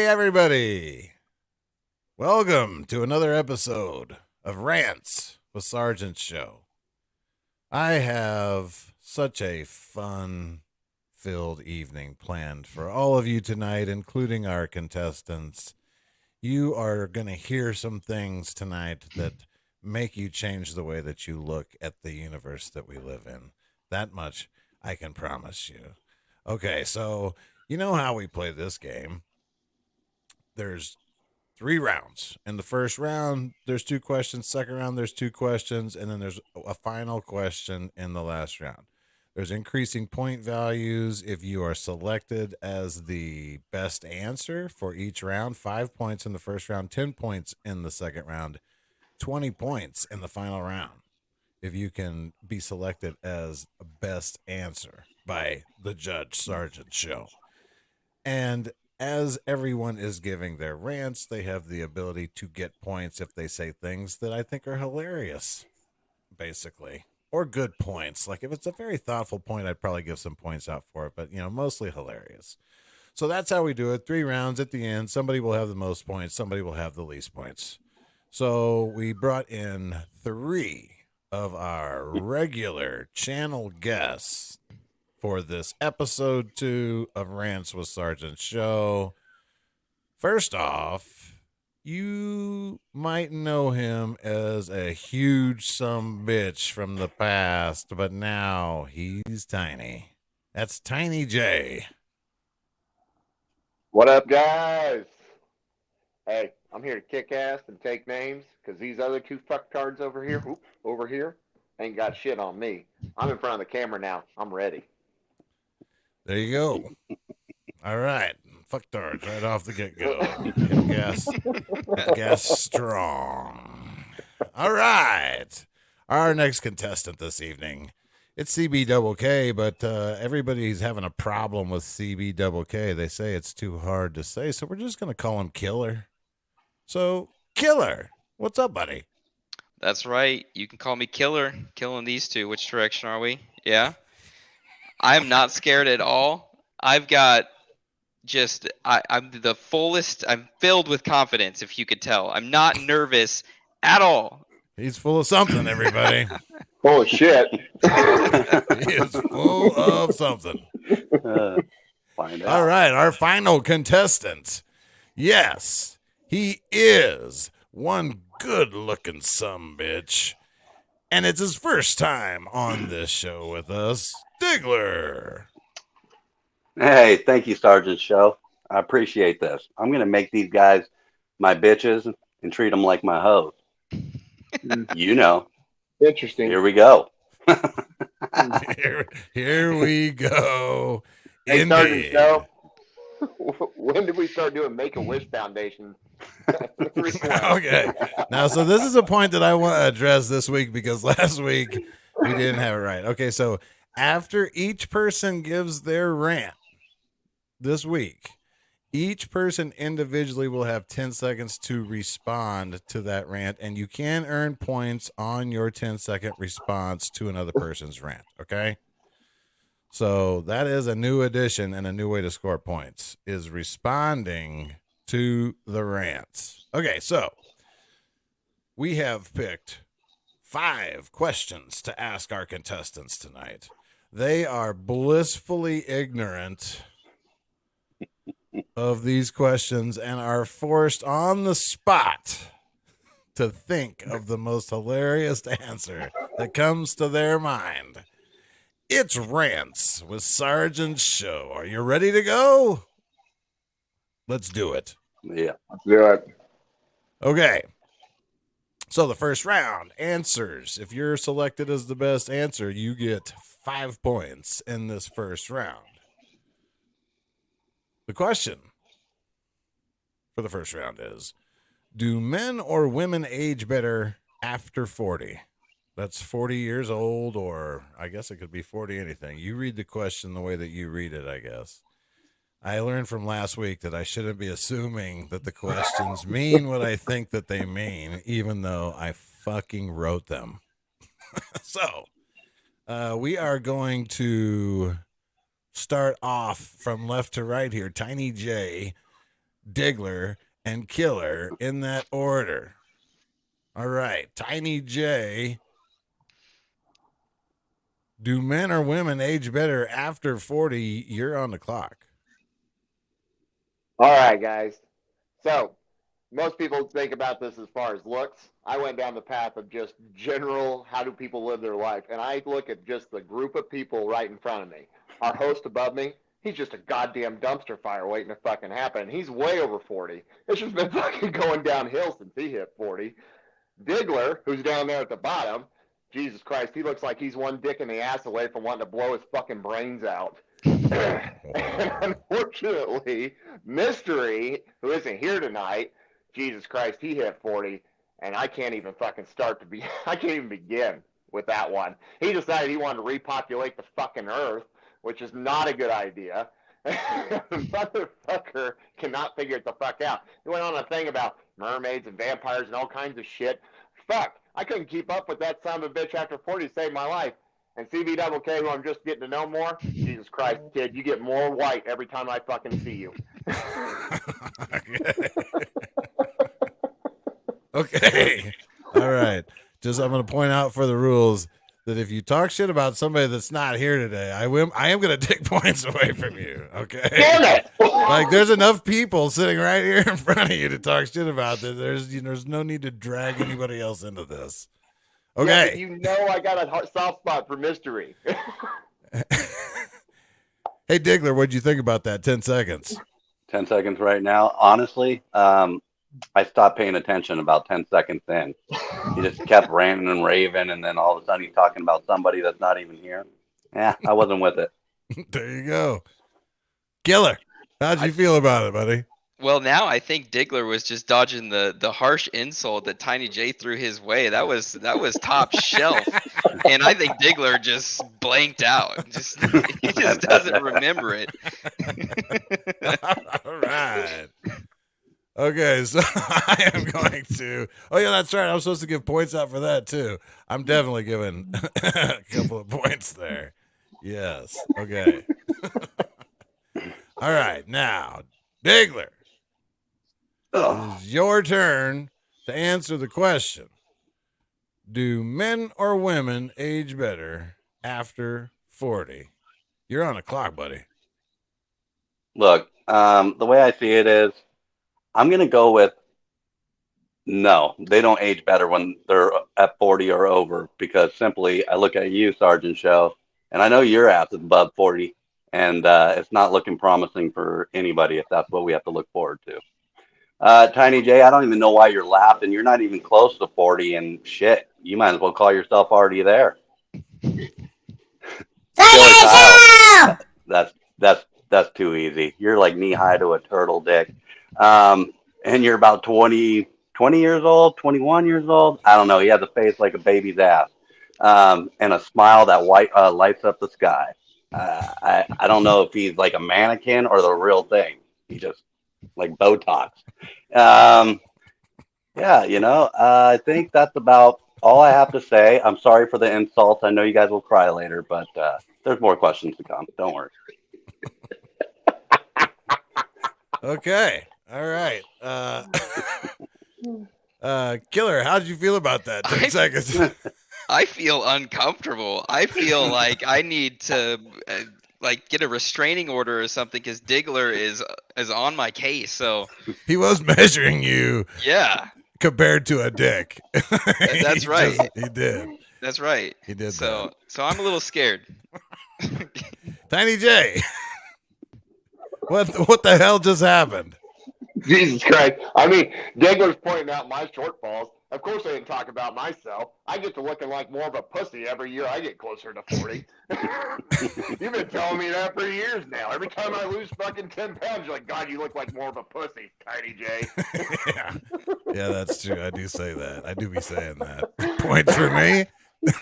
everybody. Welcome to another episode of Rants with Sgt Show. I have such a fun-filled evening planned for all of you tonight, including our contestants. You are going to hear some things tonight that make you change the way that you look at the universe that we live in. That much I can promise you. Okay, so you know how we play this game. There's 3 rounds. In the first round, there's 2 questions. Second round, there's 2 questions. And then there's a final question in the last round. There's increasing point values if you are selected as the best answer for each round. 5 points in the first round, 10 points in the second round, 20 points in the final round if you can be selected as best answer by the judge, Sgt Show. And as everyone is giving their rants, they have the ability to get points if they say things that I think are hilarious, basically, or good points. Like if it's a very thoughtful point, I'd probably give some points out for it, but mostly hilarious. So that's how we do it. 3 rounds at the end. Somebody will have the most points. Somebody will have the least points. So we brought in 3 of our regular channel guests for this episode 2 of Rants with Sgt Show. First off, you might know him as a huge bitch from the past, but now he's tiny. That's Tiny J. What up, guys? Hey, I'm here to kick ass and take names because these other 2 fucktards over here, ain't got shit on me. I'm in front of the camera now. I'm ready. There you go. All right. Fucktards right off the get-go. Hit gas strong. All right. Our next contestant this evening, it's CB but everybody's having a problem with CB. They say it's too hard to say, so we're just going to call him Killer. So, Killer, what's up, buddy? That's right. You can call me Killer. Killing these 2. Which direction are we? Yeah. I'm not scared at all. I've got I'm the fullest. I'm filled with confidence, if you could tell. I'm not nervous at all. He's full of something, everybody. Full of shit. He is full of something. Find out. All right, our final contestant. Yes, he is one good-looking sumbitch, and it's his first time on this show with us, Diggler. Hey, thank you, Sgt Show. I appreciate this. I'm going to make these guys my bitches and treat them like my hoes. Interesting. Here we go. Here we go. Hey, Indeed. Sgt Show, when did we start doing Make-A-Wish Foundation? Okay. Now, so this is a point that I want to address this week because last week we didn't have it right. Okay, so after each person gives their rant this week, each person individually will have 10 seconds to respond to that rant, and you can earn points on your 10-second response to another person's rant, okay? So that is a new addition and a new way to score points, is responding to the rants. Okay, so we have picked 5 questions to ask our contestants tonight. They are blissfully ignorant of these questions and are forced on the spot to think of the most hilarious answer that comes to their mind. It's Rants with Sgt Show. Are you ready to go? Let's do it. Yeah. Let's do it. Okay. So the first round, answers. If you're selected as the best answer, you get 5 points in this first round. The question for the first round is, do men or women age better after 40? That's 40 years old, or I guess it could be 40 anything. You read the question the way that you read it, I guess. I learned from last week that I shouldn't be assuming that the questions mean what I think that they mean, even though I fucking wrote them. So, we are going to start off from left to right here. Tiny J, Diggler, and Killer in that order. All right, Tiny J. Do men or women age better after 40? You're on the clock. All right, guys. So most people think about this as far as looks. I went down the path of just general, how do people live their life? And I look at just the group of people right in front of me. Our host above me, he's just a goddamn dumpster fire waiting to fucking happen. He's way over 40. It's just been fucking going downhill since he hit 40. Diggler, who's down there at the bottom, Jesus Christ, he looks like he's one dick in the ass away from wanting to blow his fucking brains out. And unfortunately, Mystery, who isn't here tonight, Jesus Christ, he hit 40, and I can't even fucking I can't even begin with that one. He decided he wanted to repopulate the fucking earth, which is not a good idea. Motherfucker cannot figure it the fuck out. He went on a thing about mermaids and vampires and all kinds of shit. Fuck, I couldn't keep up with that son of a bitch after 40 to save my life. And CBWK, who I'm just getting to know more, Jesus Christ, kid, you get more white every time I fucking see you. Okay. All right. Just I'm going to point out for the rules that if you talk shit about somebody that's not here today, I am going to take points away from you. Okay. Damn it! Like there's enough people sitting right here in front of you to talk shit about that. There's no need to drag anybody else into this. Okay. Yeah, you know I got a soft spot for Mystery. Hey, Diggler, what'd you think about that? 10 seconds. 10 seconds right now. Honestly, I stopped paying attention about 10 seconds in. He just kept ranting and raving, and then all of a sudden he's talking about somebody that's not even here. Yeah, I wasn't with it. There you go. Killer, how'd you feel about it, buddy? Well, now I think Diggler was just dodging the harsh insult that Tiny J threw his way. That was top shelf, and I think Diggler just blanked out. He just doesn't remember it. All right. Okay, so I am going to. Oh yeah, that's right. I'm supposed to give points out for that too. I'm definitely giving a couple of points there. Yes. Okay. All right, now Diggler. It is your turn to answer the question. Do men or women age better after 40? You're on a clock, buddy. Look, the way I see it is, I'm going to go with no. They don't age better when they're at 40 or over, because simply I look at you, Sgt Show, and I know your ass is above 40, and it's not looking promising for anybody if that's what we have to look forward to. Tiny J, I don't even know why you're laughing. You're not even close to 40, and shit, you might as well call yourself already there. That's too easy. You're like knee high to a turtle dick. And you're about 20 years old, 21 years old. I don't know. He has a face like a baby's ass, and a smile that lights up the sky. I don't know if he's like a mannequin or the real thing. He just like Botox. Yeah, I think that's about all I have to say. I'm sorry for the insults. I know you guys will cry later, but there's more questions to come. Don't worry. Okay. All right. Killer, how did you feel about that? 10 seconds. I feel uncomfortable. I feel like I need to get a restraining order or something, because Diggler is on my case. So he was measuring you. Yeah. Compared to a dick. That's right. He did. That's right. He did. So I'm a little scared. Tiny J. What the hell just happened? Jesus Christ. I mean, Diggler's pointing out my shortfalls. Of course I didn't talk about myself. I get to looking like more of a pussy every year I get closer to 40. You've been telling me that for years now. Every time I lose fucking 10 pounds, you're like, God, you look like more of a pussy, Tiny J. Yeah, that's true. I do say that. I do be saying that. Points for me?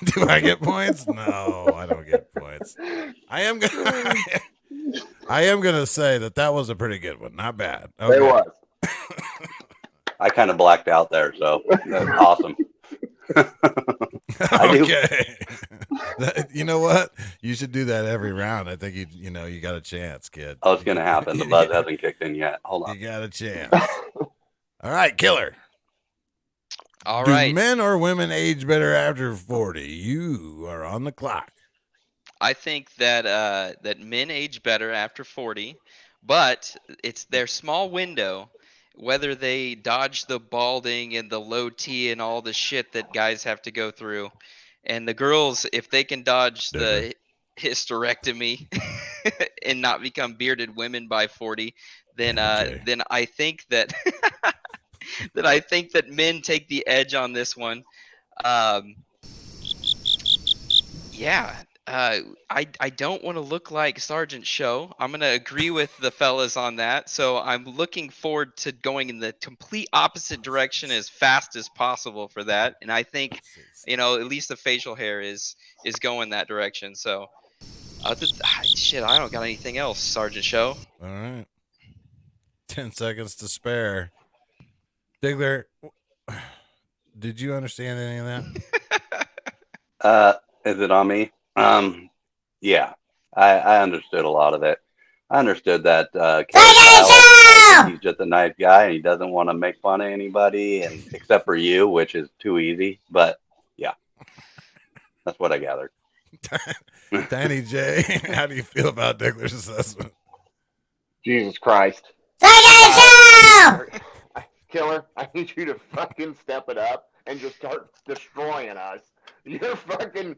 Do I get points? No, I don't get points. I am gonna say that was a pretty good one. Not bad. Okay. It was. I kind of blacked out there, so that's awesome. Okay. You know what? You should do that every round. I think you got a chance, kid. Oh, it's going to happen. The buzz hasn't kicked in yet. Hold on. You got a chance. All right, killer. All Do right. men or women age better after 40? You are on the clock. I think that that men age better after 40, but it's their small window. Whether they dodge the balding and the low T and all the shit that guys have to go through, and the girls, if they can dodge the hysterectomy and not become bearded women by 40, then Okay. then I think that that I think that men take the edge on this one. Um, yeah, I don't want to look like Sergeant Show. I'm gonna agree with the fellas on that. So I'm looking forward to going in the complete opposite direction as fast as possible for that. And I think, at least the facial hair is going that direction. So, shit, I don't got anything else, Sergeant Show. All right. 10 seconds to spare. Diggler, did you understand any of that? Is it on me? Yeah, I understood a lot of it. I understood that I think he's just a nice guy and he doesn't want to make fun of anybody, and except for you, which is too easy. But yeah, that's what I gathered. Tiny J, how do you feel about Diggler's assessment? Jesus Christ. Killer, I need you to fucking step it up and just start destroying us. Your fucking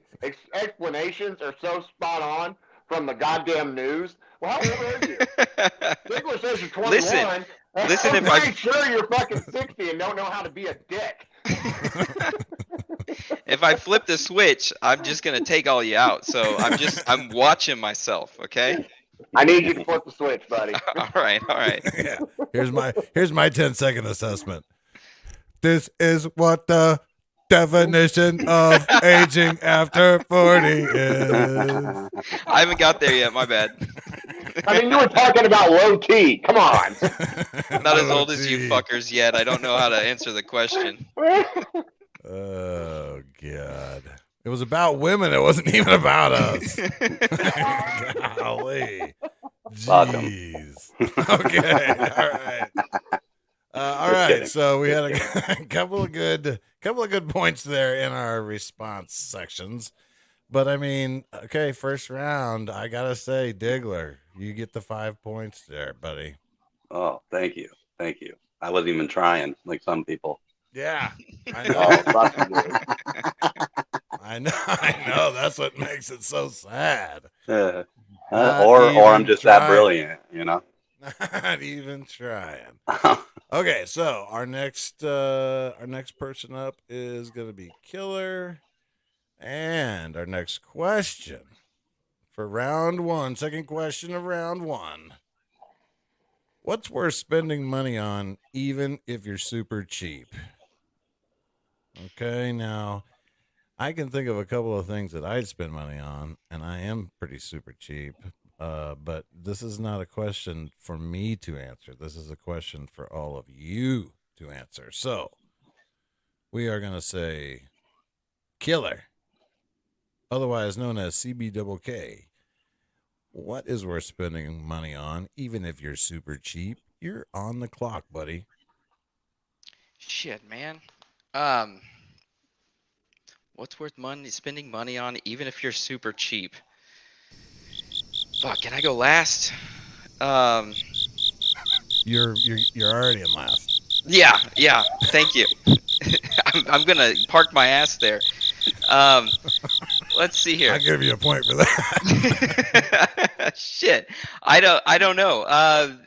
explanations are so spot on from the goddamn news. Well, how old are you? Diggler says you're 21. Listen, I'm pretty sure you're fucking 60 and don't know how to be a dick. If I flip the switch, I'm just gonna take all you out. So I'm watching myself. Okay. I need you to flip the switch, buddy. All right. Yeah. Here's my 10-second assessment. This is what the definition of aging after 40 is. I haven't got there yet. My bad. I mean, you were talking about low T. Come on. Not as old as you fuckers yet. I don't know how to answer the question. Oh, God. It was about women. It wasn't even about us. Golly. Jeez. Okay. All right. All right. kidding. So we had a couple of good points there in our response sections. But I mean, okay, first round, I gotta say, Diggler, you get the 5 points there, buddy. Oh, thank you. I wasn't even trying like some people. Yeah, I Oh, know. fucking I know. That's what makes it so sad. Or Not I'm even just trying. that brilliant, you know. Not even trying. Okay, so our next person up is gonna be Killer, and our next question for round one, second question of round one. What's worth spending money on, even if you're super cheap? Okay, now I can think of a couple of things that I'd spend money on, and I am pretty super cheap. But this is not a question for me to answer. This is a question for all of you to answer. So we are going to say, Killer, otherwise known as CBKK. What is worth spending money on, even if you're super cheap? You're on the clock, buddy. Shit, man. What's worth spending money on, even if you're super cheap? Fuck, can I go last? You're already in last. Yeah. Thank you. I'm gonna park my ass there. Let's see here. I'll give you a point for that. Shit, I don't know. I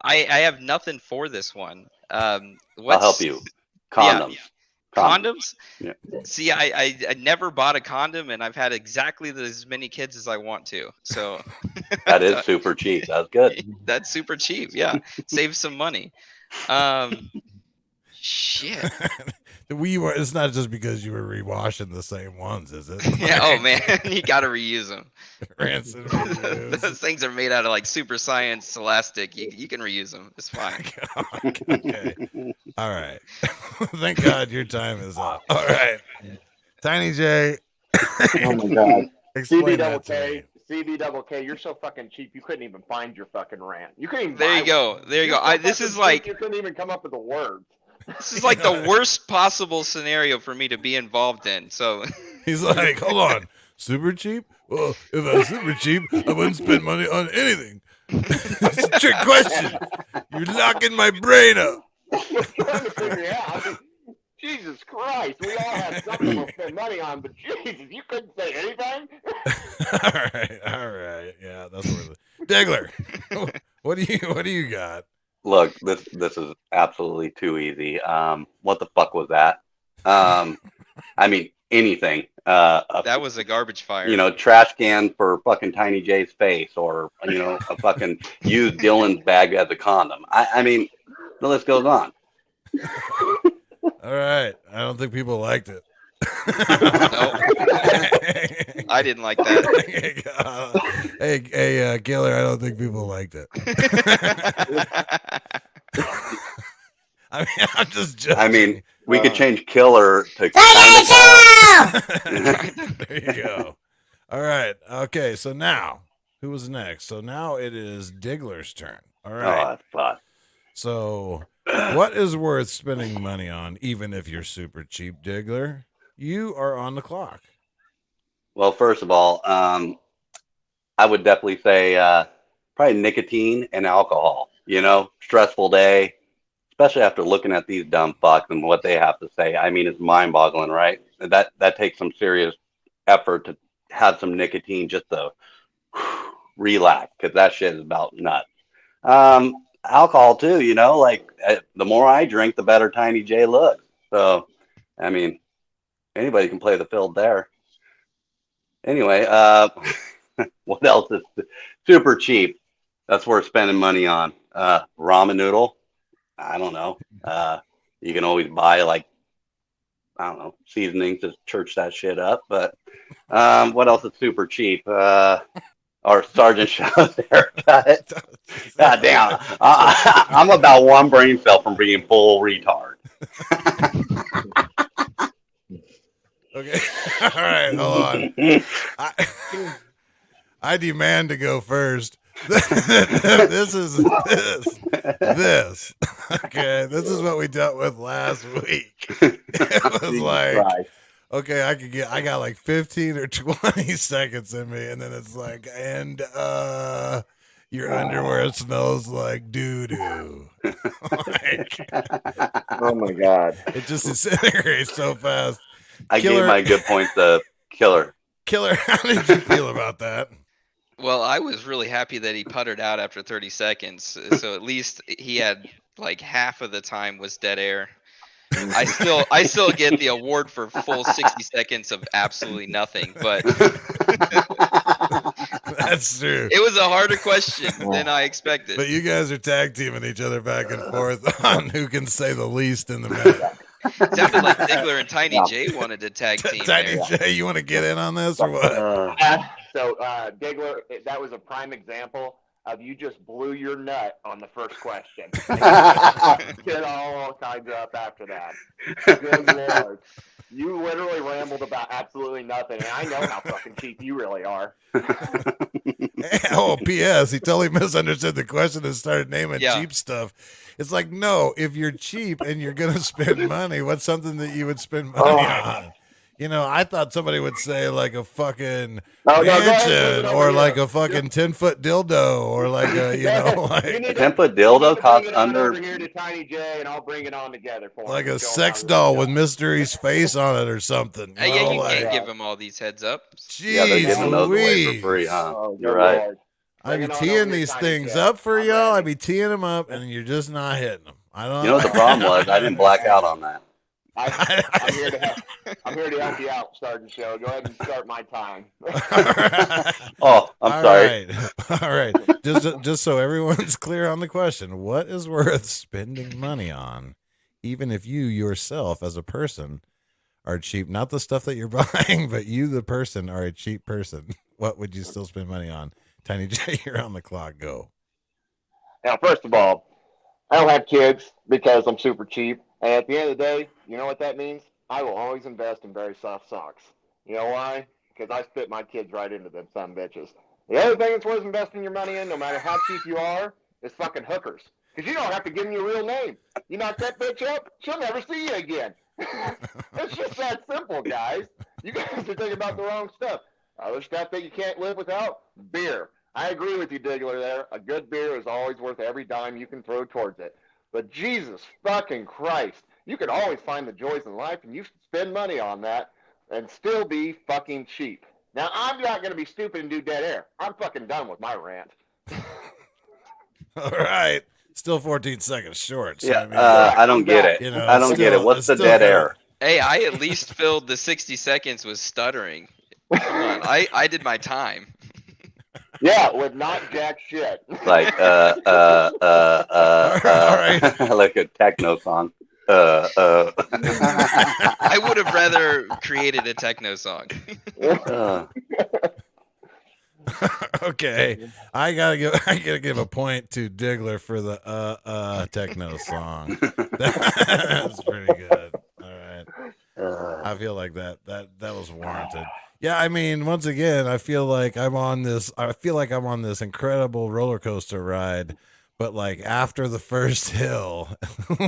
have nothing for this one. I'll help you. Condoms. Yeah. Condoms? Yeah. See, I never bought a condom, and I've had exactly as many kids as I want to. So That is super cheap. That's good. That's super cheap. Yeah, save some money. Shit. It's not just because you were rewashing the same ones, is it? Yeah. Oh man, you gotta reuse them. Rinse and reuse. Those things are made out of like super science elastic. You can reuse them. It's fine. Okay. All right. Thank God your time is up. All right. Tiny J, Oh my god. Explain that to me. CB double K, you're so fucking cheap. You couldn't even find your fucking rant. You couldn't even. There buy you go. one. There you You're go. so This fucking is cheap, like you couldn't even come up with the words. this is like the worst possible scenario for me to be involved in. So He's like, hold on, super cheap? Well, if I was super cheap, I wouldn't spend money on anything. It's a trick question. You're locking my brain up. We're trying to figure out. I mean, Jesus Christ, we all have something we'll spend money on, but Jesus, you couldn't say anything. all right. Yeah, that's worth it. Degler, what do you got? Look, this is absolutely too easy. What the fuck was that? I mean, anything. that was a garbage fire. Trash can for fucking Tiny J's face, or a fucking used Dylan's bag as a condom. I mean, the list goes on. All right. I don't think people liked it. Nope. I didn't like that. Hey, Killer, I don't think people liked it. I mean, I'm just joking. I mean, we could change killer to There you go. All right. Okay, so now, who was next? So now it is Diggler's turn. All right. Oh, fuck. So, what is worth spending money on, even if you're super cheap, Diggler? You are on the clock. Well, first of all, I would definitely say probably nicotine and alcohol. Stressful day, especially after looking at these dumb fucks and what they have to say. I mean, it's mind-boggling, right? That takes some serious effort to have some nicotine just to relax, because that shit is about nuts. Alcohol too, like the more I drink, the better Tiny J looks. So, I mean, anybody can play the field there. Anyway, what else is super cheap? That's worth spending money on. Ramen noodle. I don't know. You can always buy seasonings to church that shit up. But what else is super cheap? Or Sgt Show's haircut. God damn. I'm about one brain cell from being full retard. Okay. All right. Hold on. I demand to go first. This is this. Okay. This is what we dealt with last week. It was like, okay, I got like 15 or 20 seconds in me, and then it's like, and your underwear smells like doo-doo. Oh my god. It just disintegrates so fast. I gave my good points to Killer. Killer, how did you feel about that? Well, I was really happy that he puttered out after 30 seconds. So at least he had like half of the time was dead air. I still get the award for full 60 seconds of absolutely nothing, but that's true. It was a harder question than I expected. But you guys are tag teaming each other back and forth on who can say the least in the minute. It sounded like Diggler and Tiny J wanted to tag team. Tiny J, you want to get in on this or what? So, Diggler, that was a prime example of you just blew your nut on the first question. Get all kinds up after that. Good Lord. You literally rambled about absolutely nothing, and I know how fucking cheap you really are. Oh, P.S. He totally misunderstood the question and started naming cheap stuff. It's like, no, if you're cheap and you're going to spend money, what's something that you would spend money on? I thought somebody would say like a fucking mansion or like a fucking 10-foot dildo or like a, like a 10-foot dildo costs under. Over here to Tiny J, and I'll bring it on together for like him. a sex doll with Mystery's face on it or something. You can't give him all these heads up. Jeez, they're giving those away for free, huh? You're right. I be teeing these things up for y'all. I be teeing them up, and you're just not hitting them. I don't. You know what the problem was? I didn't black out on that. I'm here to help you out, Sgt Show. Go ahead and start my time. Oh, I'm sorry. All right. Just so everyone's clear on the question, what is worth spending money on, even if you yourself as a person are cheap? Not the stuff that you're buying, but you, the person, are a cheap person. What would you still spend money on? Tiny J, you're on the clock. Go. Now, first of all, I don't have kids because I'm super cheap. And at the end of the day, you know what that means? I will always invest in very soft socks. You know why? because I spit my kids right into them son bitches. The other thing that's worth investing your money in, no matter how cheap you are, is fucking hookers. Because you don't have to give them your real name. You knock that bitch up, she'll never see you again. It's just that simple, guys. You guys are thinking about the wrong stuff. Other stuff that you can't live without, beer. I agree with you, Diggler, there. A good beer is always worth every dime you can throw towards it. But Jesus fucking Christ, you can always find the joys in life, and you spend money on that and still be fucking cheap. Now, I'm not going to be stupid and do dead air. I'm fucking done with my rant. All right. Still 14 seconds short. So, Yeah, I mean, I don't get it. you know, I don't get it. What's it's the still dead kinda- air? Hey, I at least filled the 60 seconds with stuttering. Come on, I did my time. Yeah, with not jack shit. Like right. like a techno song. I would have rather created a techno song. Okay. I gotta give a point to Diggler for the techno song. That's pretty good. All right. I feel like that was warranted. Yeah, I mean, once again, I feel like I'm on this incredible roller coaster ride, but like after the first hill,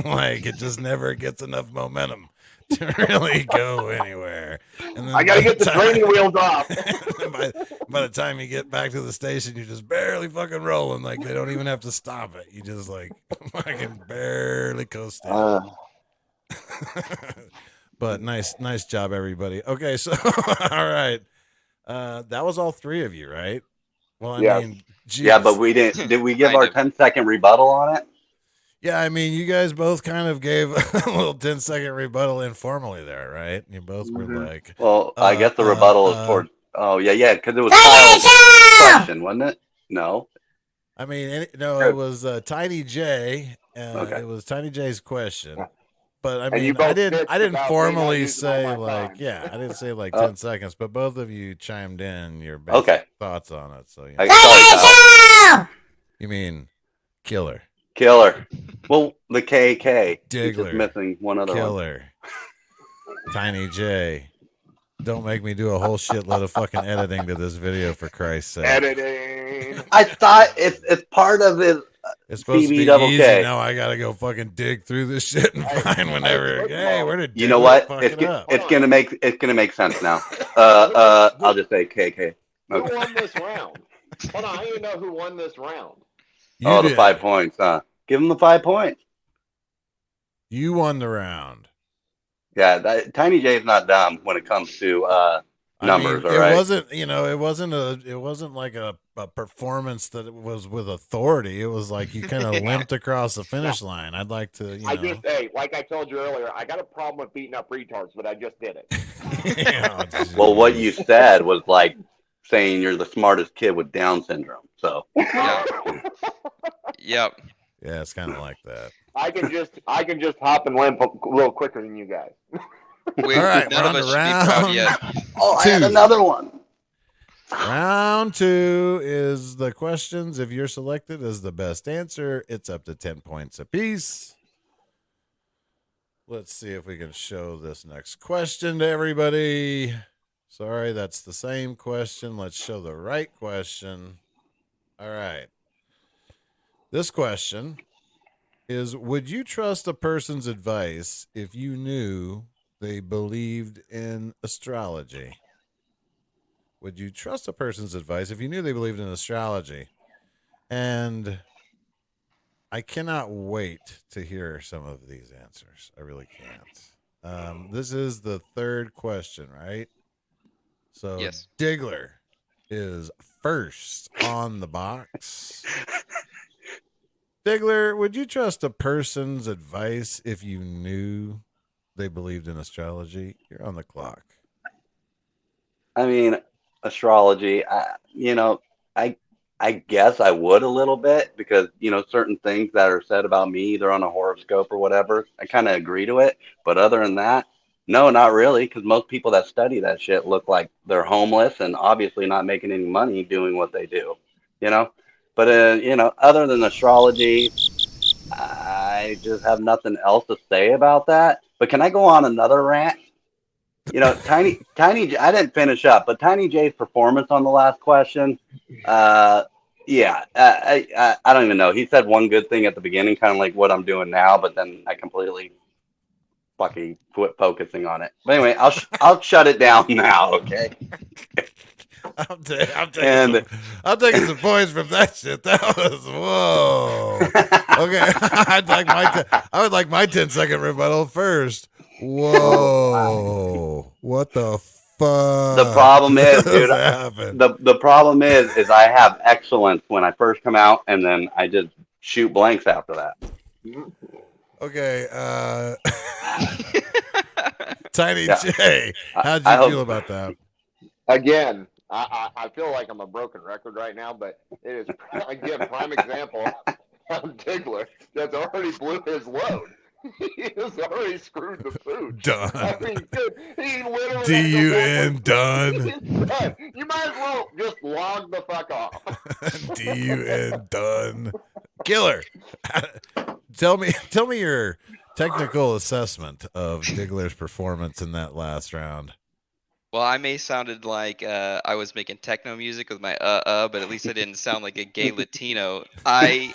like it just never gets enough momentum to really go anywhere. And then I gotta get the training wheels off. by the time you get back to the station, you're just barely fucking rolling. Like they don't even have to stop it. You just like fucking barely coast in. But nice job, everybody. Okay, so all right, that was all three of you, right? Well, I mean, geez. Yeah, but we didn't. Did we give our 10-second rebuttal on it? Yeah, I mean, you guys both kind of gave a little 10-second rebuttal informally there, right? You both were like, well, I guess the rebuttal is towards. Oh yeah, because it was Kyle's question, wasn't it? No. I mean, no, it was Tiny J. Okay. It was Tiny J's question. But I And you mean, I both didn't bitched about me formally not using all say my like, time. yeah, I didn't say like 10 seconds, but both of you chimed in your basic thoughts on it. So yeah. Sorry, You mean killer? Killer. Well, the KK. He's just Diggler. missing one other one. Killer. Tiny J. Don't make me do a whole shitload of fucking editing to this video, for Christ's sake. Editing. I thought it's part of his. It's supposed to be PB easy. K. Now I gotta go fucking dig through this shit and find whenever. Hey, where did You know Diggler what? fuck It's it up? gonna make sense now. I'll just say KK. Who Okay. won this round? Hold on, I need to know who won this round. You the did. 5 points, huh? Give him the 5 points. You won the round. Yeah, Tiny J's not dumb when it comes to numbers. I mean, all right. It wasn't like a performance that was with authority. It was like you kind of limped across the finish line. I'd like to, Hey, like I told you earlier, I got a problem with beating up retards, but I just did it. Well, what you said was like saying you're the smartest kid with Down syndrome. So. Yeah. Yep. Yeah, it's kind of like that. I can just hop and limp a little quicker than you guys. All right, none of us should be proud yet. Oh, I had another one. Round 2 is the questions. If you're selected as the best answer, it's up to 10 points apiece. Let's see if we can show this next question to everybody. Sorry, that's the same question. Let's show the right question. All right. This question is, would you trust a person's advice if you knew they believed in astrology? Would you trust a person's advice if you knew they believed in astrology? And I cannot wait to hear some of these answers. I really can't. This is the third question, right? So Yes. Diggler is first on the box. Diggler, would you trust a person's advice if you knew they believed in astrology? You're on the clock. I mean, astrology, I guess I would a little bit because, certain things that are said about me, either on a horoscope or whatever, I kind of agree to it. But other than that, no, not really, because most people that study that shit look like they're homeless and obviously not making any money doing what they do, But, other than astrology, I just have nothing else to say about that. But can I go on another rant? You know, Tiny. I didn't finish up, but Tiny J's performance on the last question. Yeah, I don't even know. He said one good thing at the beginning, kind of like what I'm doing now, but then I completely fucking quit focusing on it. But anyway, I'll shut it down now. Okay. I'm taking And some points from that shit. That was whoa. Okay, I would like my 10-second rebuttal first. Whoa, what the fuck? the problem is, dude. Happened? The problem is I have excellence when I first come out, and then I just shoot blanks after that. Okay, Tiny Yeah. J, how'd you I feel hope. about that? Again, I feel like I'm a broken record right now, but it is again prime example of Diggler that's already blew his load. He has already screwed the food. Done. I mean, dude, he literally D-U-N, done. He's done. You might as well just log the fuck off. D-U-N, done. Killer. Tell me your technical assessment of Diggler's performance in that last round. Well, I may sounded like I was making techno music with my but at least I didn't sound like a gay Latino. I.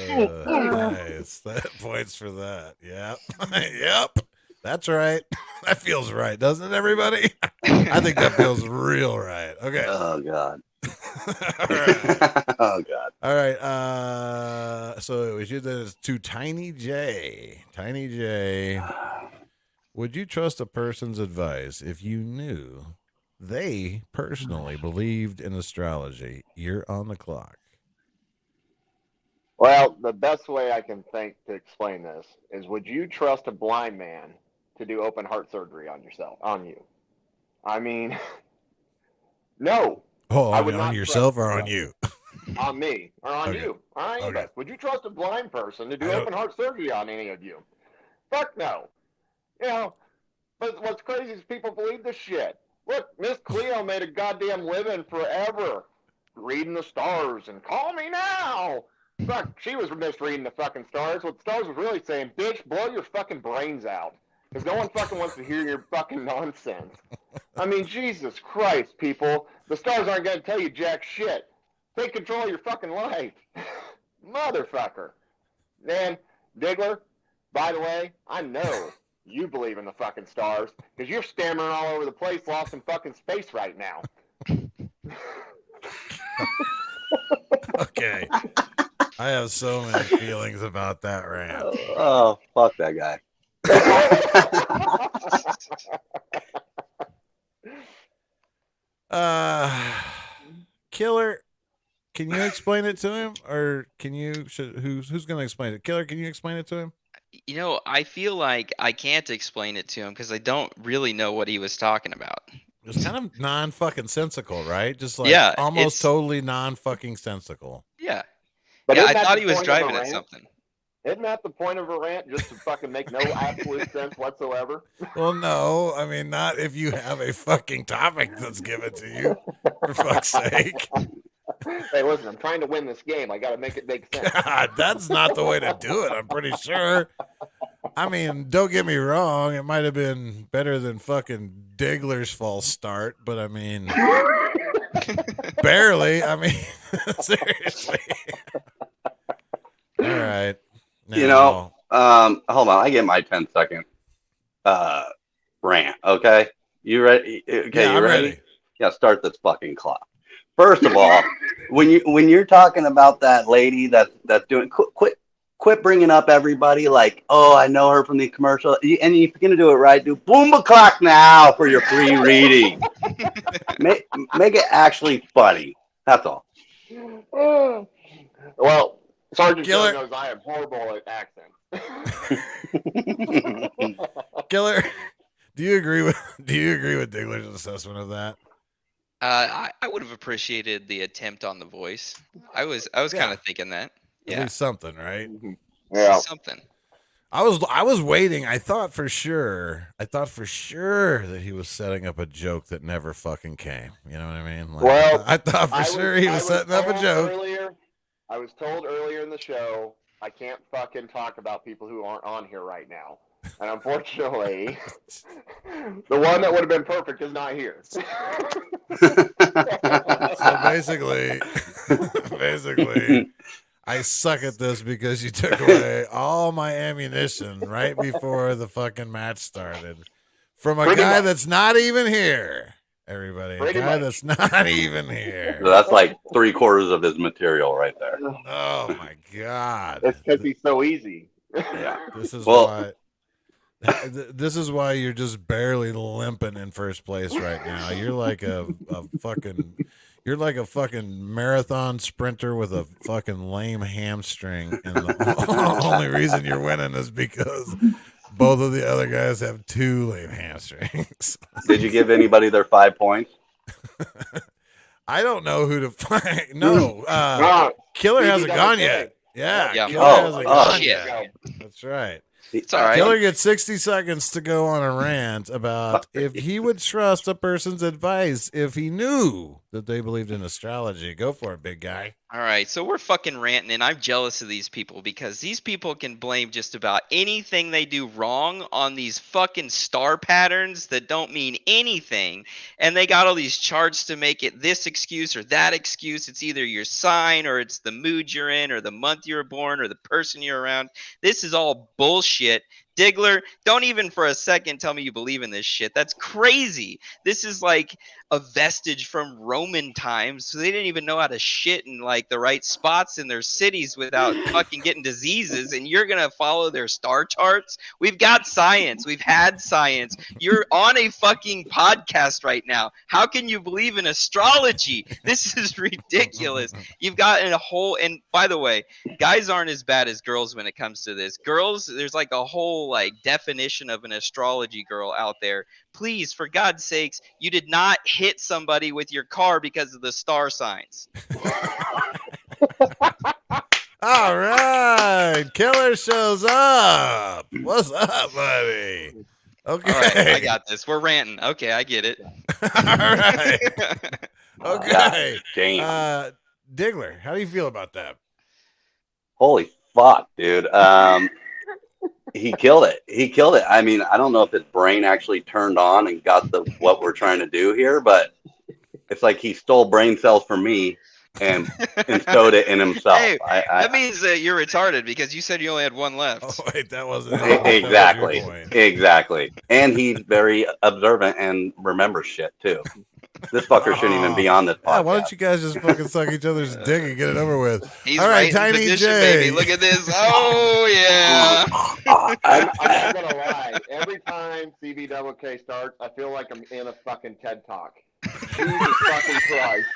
Nice. Points for that. Yep. Yep. That's right. That feels right, doesn't it, everybody? I think that feels real right. Okay. Oh God. All right. Oh God. All right. So we should do this to Tiny J. Tiny J. Would you trust a person's advice if you knew they personally believed in astrology? You're on the clock. Well, the best way I can think to explain this is: would you trust a blind man to do open heart surgery on you? I mean, no. Oh, I would on not yourself trust or on you? On me or on Okay. you? All right, Okay. would you trust a blind person to do I don't- open heart surgery on any of you? Fuck no. You know, but what's crazy is people believe this shit. Look, Miss Cleo made a goddamn living forever reading the stars and call me now. Fuck, she was misreading the fucking stars. What the stars was really saying, bitch, blow your fucking brains out. Because no one fucking wants to hear your fucking nonsense. I mean, Jesus Christ, people. The stars aren't going to tell you jack shit. Take control of your fucking life. Motherfucker. Man, Diggler, by the way, I know you believe in the fucking stars because you're stammering all over the place, lost in fucking space right now. Okay. I have so many feelings about that rant. Oh, fuck that guy. Killer, can you explain it to him, or who's going to explain it? Killer, can you explain it to him? You know, I feel like I can't explain it to him because I don't really know what he was talking about. It's kind of non-fucking sensical, right? Just like Yeah, almost it's- totally non-fucking sensical. Yeah. But Yeah, isn't I that thought the he was point of a driving at rant? something. Isn't that the point of a rant? Just to fucking make no absolute sense whatsoever? Well, no, I mean, not if you have a fucking topic that's given to you, for fuck's sake. Hey, listen, I'm trying to win this game. I got to make it make sense. God, that's not the way to do it, I'm pretty sure. I mean, don't get me wrong, it might have been better than fucking Diggler's false start, but I mean, barely. I mean, seriously. All right. Now, You know, hold on. I get my 10-second rant. Okay, you ready? Okay, yeah, you I'm ready? ready. Yeah, start this fucking clock. First of all, when you're talking about that lady that's doing quit bringing up everybody like, oh, I know her from the commercial. And if you're gonna do it right, do boom a clock now for your free reading. make it actually funny. That's all. Well, Sergeant Joe Killer. knows I am horrible at accents. Killer, do you agree with Diggler's assessment of that? I would have appreciated the attempt on the voice. I was Yeah. kind of thinking that. At Yeah, least something, right? Yeah. something. I was waiting. I thought for sure that he was setting up a joke that never fucking came. You know what I mean? Like, Well, I thought for sure he was setting up a told joke. I was told earlier in the show I can't fucking talk about people who aren't on here right now. And unfortunately, the one that would have been perfect is not here. So basically, basically, I suck at this because you took away all my ammunition right before the fucking match started from a Pretty guy much. that's not even here. Everybody, a Pretty guy much. that's not even here. So that's like 3/4 of his material right there. Oh my god! It's because he's so easy. Yeah. This is Well- why. This is why you're just barely limping in first place right now. You're like a fucking. You're like a fucking marathon sprinter with a fucking lame hamstring, and the only reason you're winning is because both of the other guys have 2 lame hamstrings. Did you give anybody their 5 points? I don't know who to find. No, No, Killer Stevie hasn't doesn't gone play. yet. Yeah, Yeah. Killer Oh, hasn't oh, gone shit. yet. That's right. It's all right. Killer gets 60 seconds to go on a rant about if he would trust a person's advice if he knew that they believed in astrology. Go for it, big guy. All right, so we're fucking ranting, and I'm jealous of these people because these people can blame just about anything they do wrong on these fucking star patterns that don't mean anything. And they got all these charts to make it this excuse or that excuse. It's either your sign or it's the mood you're in or the month you were born or the person you're around. This is all bullshit. Diggler, don't even for a second tell me you believe in this shit. That's crazy. This is like a vestige from Roman times. So they didn't even know how to shit in like the right spots in their cities without fucking getting diseases. And you're going to follow their star charts? We've got science. We've had science. You're on a fucking podcast right now. How can you believe in astrology? This is ridiculous. You've got a whole, and by the way, guys aren't as bad as girls when it comes to this. Girls, there's like a whole like definition of an astrology girl out there. Please, for God's sakes, you did not hit somebody with your car because of the star signs. All right. Killer shows up. What's up, buddy? Okay. All right, I got this. We're ranting. Okay, I get it. All right. Okay. Damn. Diggler, how do you feel about that? Holy fuck, dude. He killed it. He killed it. I mean, I don't know if his brain actually turned on and got the what we're trying to do here, but it's like he stole brain cells from me and stowed it in himself. Hey, that means that you're retarded because you said you only had one left. Oh, wait, that wasn't it. Exactly. That was your point. Exactly. And he's very observant and remembers shit too. This fucker shouldn't even be on this podcast. Yeah, why don't you guys just fucking suck each other's dick and get it over with? He's All right, right Tiny in position, J. baby. Look at this. Oh, yeah. I'm not gonna lie. Every time CBWK starts, I feel like I'm in a fucking TED Talk. Jesus fucking Christ.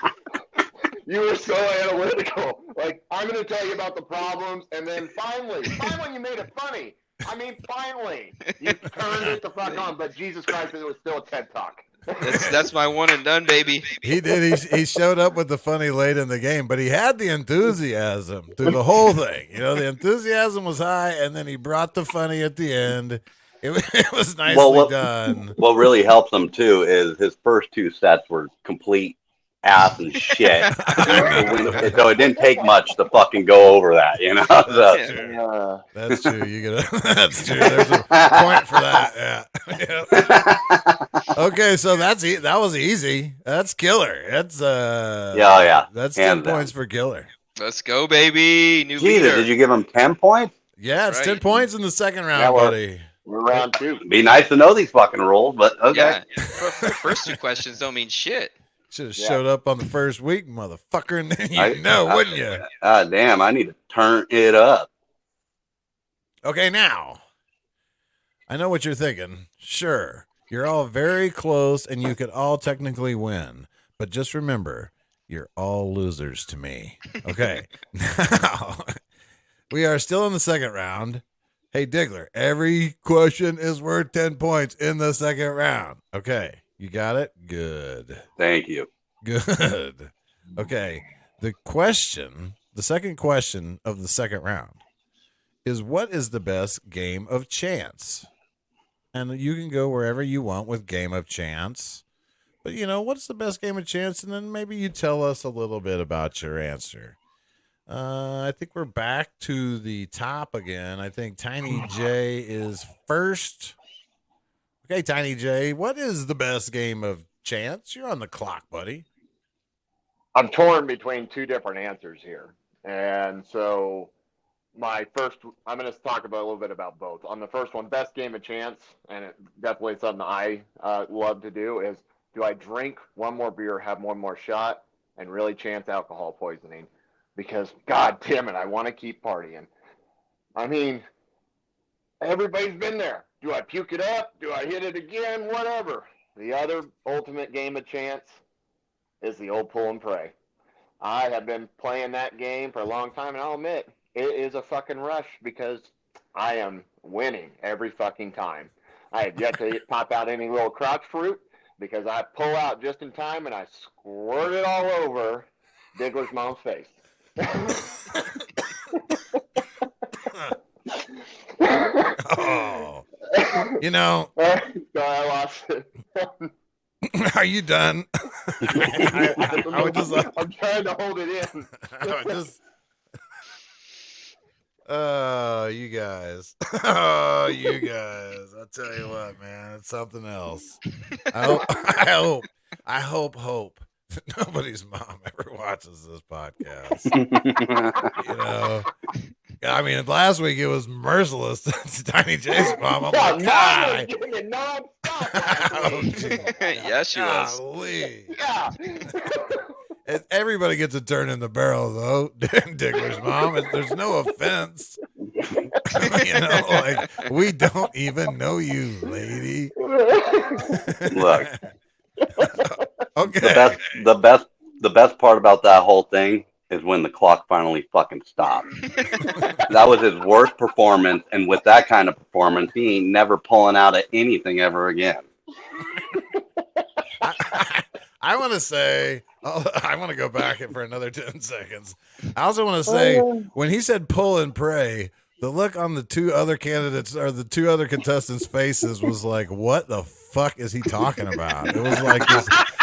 You were so analytical. Like, I'm gonna tell you about the problems, and then finally you made it funny. I mean, finally, you turned it the fuck on. But Jesus Christ, it was still a TED Talk. That's my one and done, baby. He did. He showed up with the funny late in the game, but he had the enthusiasm through the whole thing. You know, the enthusiasm was high, and then he brought the funny at the end. It was nicely done. What really helps him too is his first 2 sets were complete ass and shit. So it didn't take much to fucking go over that, you know. That's true. That's true. You get a. That's true. There's a point for that. Yeah. Okay, so that was easy. That's Killer. That's yeah. That's Hands 10 points for Killer. Let's go, baby. New Jesus, leader. did you give him 10 points? Yeah, it's Right. 10 points in the second round, Yeah, buddy. We're round 2. Be nice to know these fucking rules, but okay. Yeah. First 2 questions don't mean shit. Should have Yeah. showed up on the first week, motherfucker, and then wouldn't you? Damn, I need to turn it up. Okay, now, I know what you're thinking. Sure, you're all very close, and you could all technically win. But just remember, you're all losers to me. Okay, now, we are still in the second round. Hey, Diggler, every question is worth 10 points in the second round. Okay, you got it? Good. Thank you. Good. Okay. The second question of the second round is, what is the best game of chance? And you can go wherever you want with game of chance. But, what's the best game of chance? And then maybe you tell us a little bit about your answer. I think we're back to the top again. I think Tiny J is first. Okay, Tiny J, what is the best game of chance? You're on the clock, buddy. I'm torn between two different answers here. And so I'm going to talk about a little bit about both. On the first one, best game of chance, and it definitely something I love to do is, do I drink one more beer, have one more shot, and really chance alcohol poisoning? Because God damn it, I want to keep partying. I mean, everybody's been there. Do I puke it up? Do I hit it again? Whatever. The other ultimate game of chance is the old pull and pray. I have been playing that game for a long time, and I'll admit, it is a fucking rush because I am winning every fucking time. I have yet to pop out any little crotch fruit because I pull out just in time and I squirt it all over Diggler's mom's face. Oh, you know, So I lost it. are you done? I would just, I'm trying to hold it in. I would just. Oh, you guys. Oh, you guys. I'll tell you what, man. It's something else. I hope nobody's mom ever watches this podcast. You know, I mean, last week it was merciless to Tiny J's mom. I'm like, God. Oh, Yeah, she was. golly. Yeah. Everybody gets a turn in the barrel, though. Diggler's mom. There's no offense. You know, like, we don't even know you, lady. Look, Okay. the best part about that whole thing is when the clock finally fucking stopped. That was his worst performance, and with that kind of performance, he ain't never pulling out of anything ever again. I want to say, I want to go back for another 10 seconds. I also want to say, when he said pull and pray, the look on the two other candidates or the two other contestants' faces was like, what the fuck is he talking about? It was like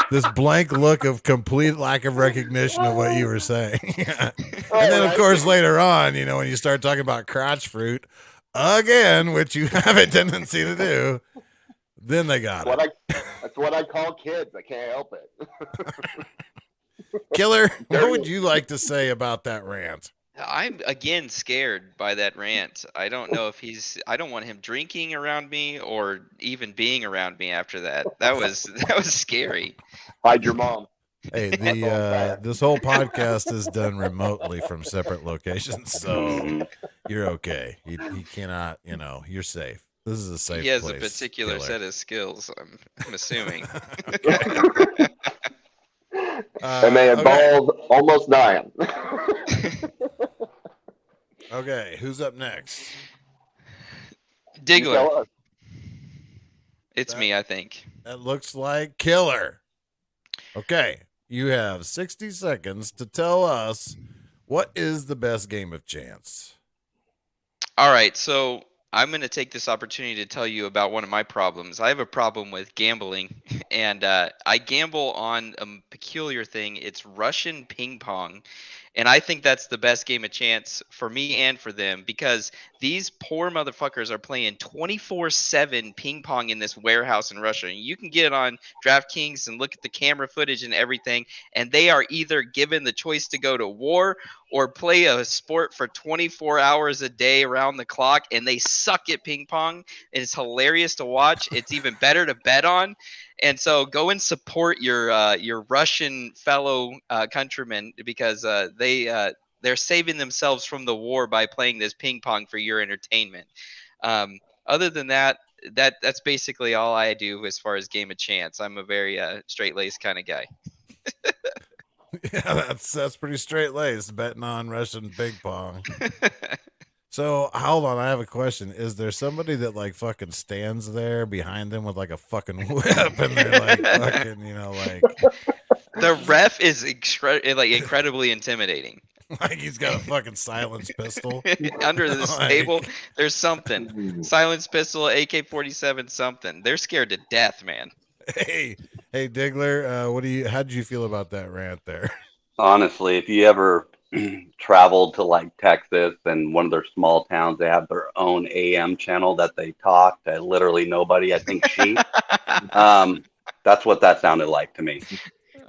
this blank look of complete lack of recognition of what you were saying. And then, of course, later on, you know, when you start talking about crotch fruit again, which you have a tendency to do, then they got it. That's what I call kids. I can't help it. Killer, what would you like to say about that rant? I'm again scared by that rant. I don't know if I don't want him drinking around me or even being around me after that. That was scary. Hide your mom. Hey, this whole podcast is done remotely from separate locations, so you're okay. He cannot, you know, you're safe. This is a safe place. He has a particular set of skills, I'm assuming. And they involve almost dying. Okay, who's up next? Diggler. It's me, I think. That looks like Killer. Okay, you have 60 seconds to tell us what is the best game of chance. All right, so I'm going to take this opportunity to tell you about one of my problems. I have a problem with gambling, and I gamble on a peculiar thing. It's Russian ping pong, and I think that's the best game of chance for me and for them because these poor motherfuckers are playing 24/7 ping pong in this warehouse in Russia. And you can get on DraftKings and look at the camera footage and everything, and they are either given the choice to go to war or play a sport for 24 hours a day around the clock, and they suck at ping pong. It's hilarious to watch. It's even better to bet on. And so go and support your Russian fellow countrymen because they're saving themselves from the war by playing this ping pong for your entertainment. Other than that, that's basically all I do as far as game of chance. I'm a very straight-laced kind of guy. Yeah, that's pretty straight-laced, betting on Russian ping pong. So, hold on, I have a question. Is there somebody that, like, fucking stands there behind them with, like, a fucking whip and they're, like, fucking, you know, like... The ref is incredibly intimidating. Like he's got a fucking silenced pistol. Under this table, there's something. Silenced pistol, AK-47, something. They're scared to death, man. Hey, Diggler, how did you feel about that rant there? Honestly, if you ever traveled to like Texas and one of their small towns, they have their own AM channel that they talk to literally nobody. I think sheep. That's what that sounded like to me.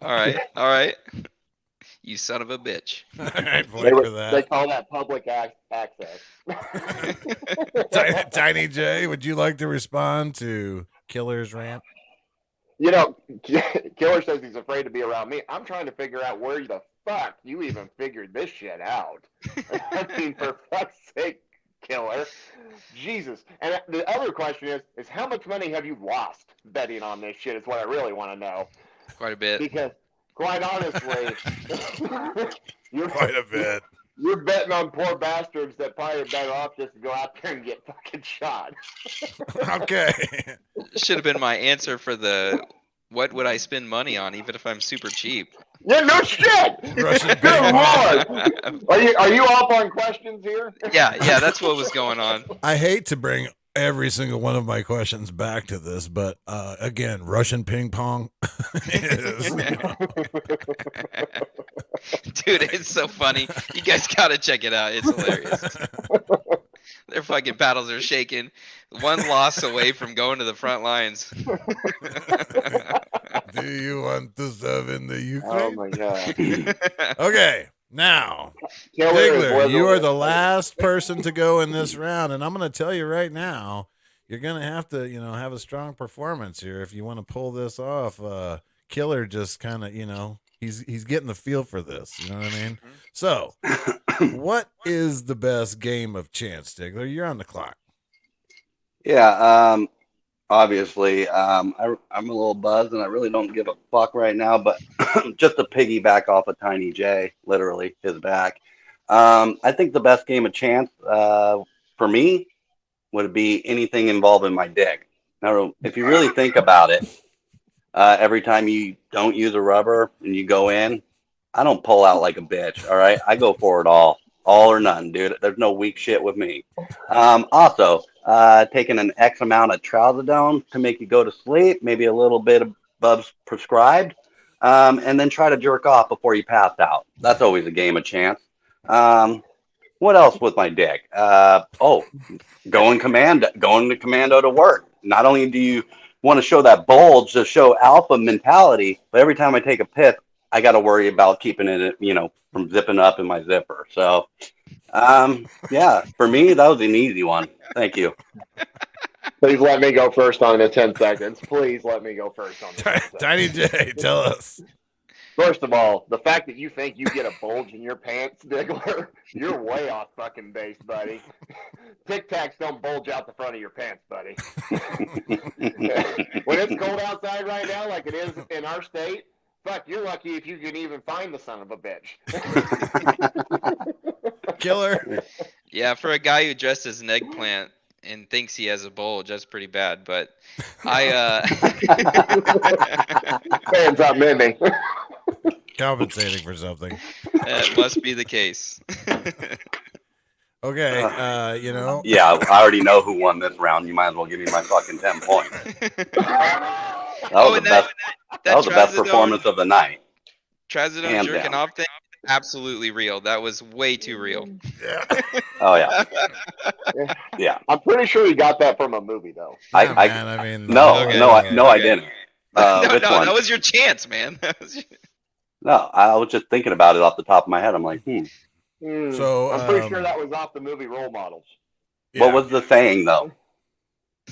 All right, all right. You son of a bitch. All right, They, point for they that. call that public access. Tiny J, would you like to respond to Killer's rant? You know, Killer says he's afraid to be around me. I'm trying to figure out where the fuck you even figured this shit out. I mean, for fuck's sake, Killer. Jesus. And the other question is how much money have you lost betting on this shit is what I really want to know. Quite a bit. Because, quite honestly, you're, Quite a bit. You're betting on poor bastards that probably are better off just to go out there and get fucking shot. Okay. Should have been my answer for the what would I spend money on, even if I'm super cheap. Yeah, no shit. Russian Good ping lord. Are you off on questions here? Yeah, that's what was going on. I hate to bring every single one of my questions back to this, but again, Russian ping pong is. Dude, it's so funny. You guys gotta check it out. It's hilarious. Their fucking paddles are shaking. One loss away from going to the front lines. Do you want to serve in the Oh Ukraine? my god. Okay, now, Killer is Diggler, you are the literally- last person to go in this round, and I'm going to tell you right now, you're going to have to, have a strong performance here if you want to pull this off. Killer just kind of, he's getting the feel for this. You know what I mean? So, what is the best game of chance, Diggler? You're on the clock. Yeah, obviously, I'm a little buzzed and I really don't give a fuck right now, but just to piggyback off of Tiny J, literally his back, I think the best game of chance for me would be anything involving my dick. Now, if you really think about it, every time you don't use a rubber and you go in, I don't pull out like a bitch, all right? I go for it all or nothing, dude. There's no weak shit with me. Also, taking an X amount of trazodone to make you go to sleep, maybe a little bit above prescribed, and then try to jerk off before you pass out. That's always a game of chance. What else with my dick? Going to commando to work. Not only do you want to show that bulge to show alpha mentality, but every time I take a piss, I got to worry about keeping it, from zipping up in my zipper. So, yeah, for me, that was an easy one. Thank you. Please let me go first on the 10 seconds. Please let me go first on the 10 seconds. Tiny J, tell us. First of all, the fact that you think you get a bulge in your pants, Diggler, you're way off fucking base, buddy. Tic Tacs don't bulge out the front of your pants, buddy. When it's cold outside right now, like it is in our state, fuck, you're lucky if you can even find the son of a bitch. Killer. Yeah, for a guy who dressed as an eggplant and thinks he has a bulge, that's pretty bad. But I Hands up, Mindy. Compensating for something. that must be the case. Okay, Yeah, I already know who won this round. You might as well give me my fucking 10 points. That was that was the best performance of the night. Trazodone Hands jerking down. off thing, absolutely real. That was way too real. Yeah. Oh yeah, yeah. I'm pretty sure you got that from a movie, though. Yeah, man, I mean, No, Okay, I okay. didn't. No, Which one? that was your chance, man. No, I was just thinking about it off the top of my head. I'm like, So, I'm pretty sure that was off the movie Role Models. What was the saying though?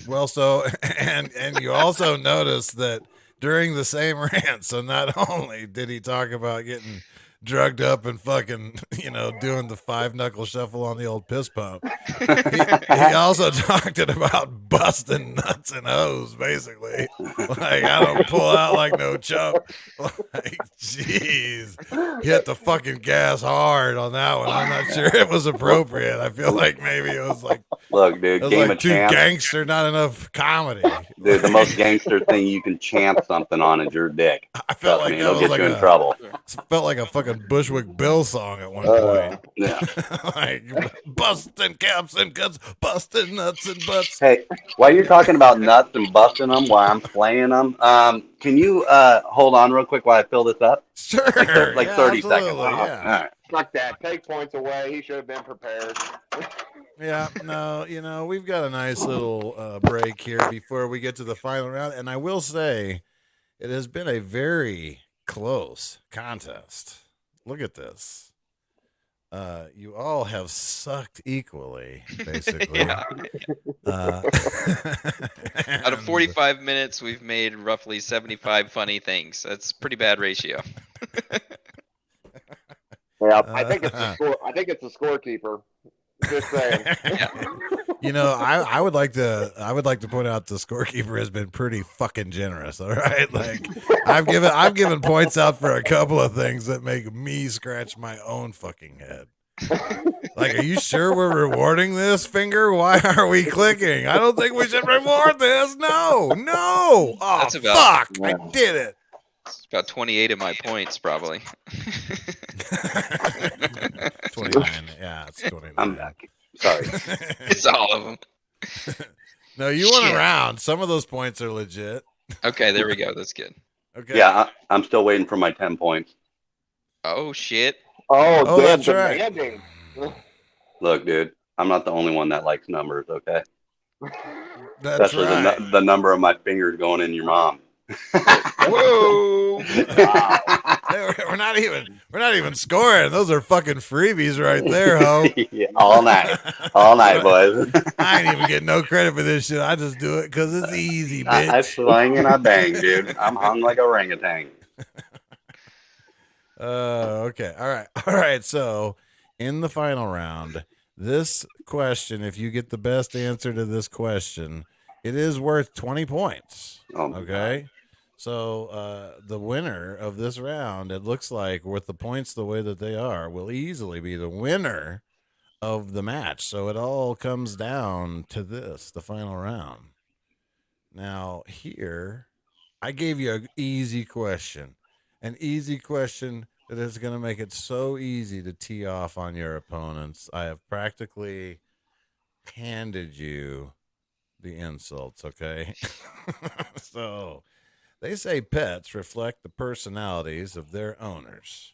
Well, so and you also notice that during the same rant, so not only did he talk about getting drugged up and fucking, doing the 5-knuckle shuffle on the old piss pump, he also talked about busting nuts and hose, basically. Like, I don't pull out like no chump. Like, jeez. Hit the fucking gas hard on that one. I'm not sure it was appropriate. I feel like maybe it was like, Look, dude, it was game like of too chance. gangster, not enough comedy. Dude, the most gangster thing you can chance something on is your dick. I felt Trust like me, that it'll was get like you in trouble. felt like a fucking fucking Bushwick Bill song at one point. Yeah. Like busting caps and guts, busting nuts and butts. Hey, while you're talking about nuts and busting them while I'm playing them, can you hold on real quick while I fill this up? Sure. Like Yeah, 30 seconds. absolutely. All Yeah. right. Fuck that. Take points away. He should have been prepared. Yeah, no, we've got a nice little break here before we get to the final round. And I will say, it has been a very close contest. Look at this. You all have sucked equally, basically. Yeah. Out of And- 45 minutes, we've made roughly 75 funny things. That's a pretty bad ratio. Yeah, I think it's the score. I think it's the scorekeeper. Just saying. I would like to point out the scorekeeper has been pretty fucking generous. All right, like I've given points out for a couple of things that make me scratch my own fucking head. Like, are you sure we're rewarding this, Finger? Why are we clicking? I don't think we should reward this. No. Oh, That's about- fuck! I did it. It's about 28 of my points, probably. 29. Yeah, it's 29. I'm back. Sorry. It's all of them. No, you went Shit. around. Some of those points are legit. Okay, there we go. That's good. Okay. Yeah, I'm still waiting for my 10 points. Oh, shit. Oh, damn, that's right. demanding. Look, dude, I'm not the only one that likes numbers, okay? That's Especially right. the number of my fingers going in your mom. Whoa. Wow. Hey, we're not even scoring. Those are fucking freebies right there, ho. Yeah, all night, boys. I ain't even getting no credit for this shit. I just do it because it's easy, I bitch. swing and I bang, dude. I'm hung like a orangutan. Okay. All right. So, in the final round, this question, if you get the best answer to this question, it is worth 20 points. Oh my Okay. So, the winner of this round, it looks like, with the points the way that they are, will easily be the winner of the match. So, it all comes down to this, the final round. Now, here, I gave you an easy question. An easy question that is going to make it so easy to tee off on your opponents. I have practically handed you the insults, okay? So, they say pets reflect the personalities of their owners.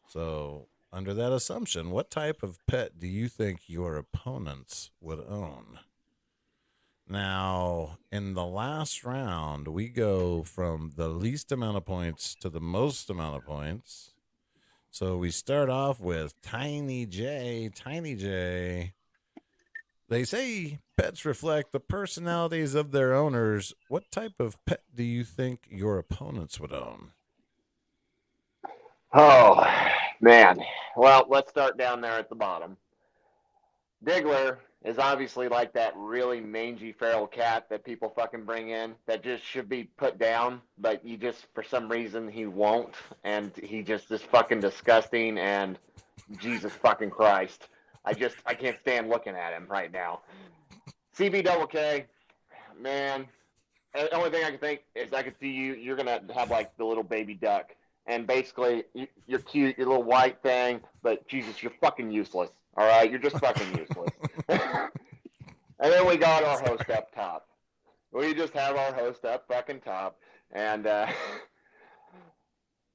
So, under that assumption, what type of pet do you think your opponents would own? Now, in the last round, we go from the least amount of points to the most amount of points. So we start off with Tiny J. Tiny J. They say pets reflect the personalities of their owners. What type of pet do you think your opponents would own? Oh, man. Well, let's start down there at the bottom. Diggler is obviously like that really mangy feral cat that people fucking bring in that just should be put down, but you just, for some reason, he won't. And he just is fucking disgusting. And Jesus fucking Christ. I can't stand looking at him right now. CB double K, man. The only thing I can think is I could see you're going to have like the little baby duck. And basically, you're cute, you're a little white thing, but Jesus, you're fucking useless. All right? You're just fucking useless. And then we got our host up top. We just have our host up fucking top. And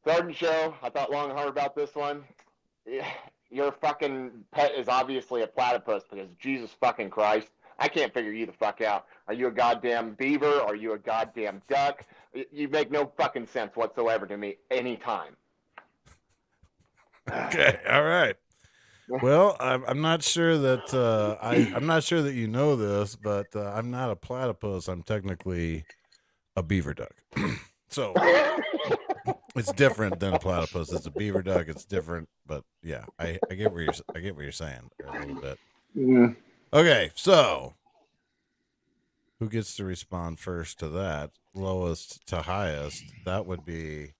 Sgt Show, I thought long and hard about this one. Your fucking pet is obviously a platypus because Jesus fucking Christ. I can't figure you the fuck out. Are you a goddamn beaver? Are you a goddamn duck? You make no fucking sense whatsoever to me anytime. Okay, all right. Well, I'm not sure that I'm not sure that you know this, but I'm not a platypus. I'm technically a beaver duck. So it's different than a platypus. It's a beaver duck. It's different, but yeah, I get what you're saying a little bit. Mm. Okay, so who gets to respond first to that? Lowest to highest. That would be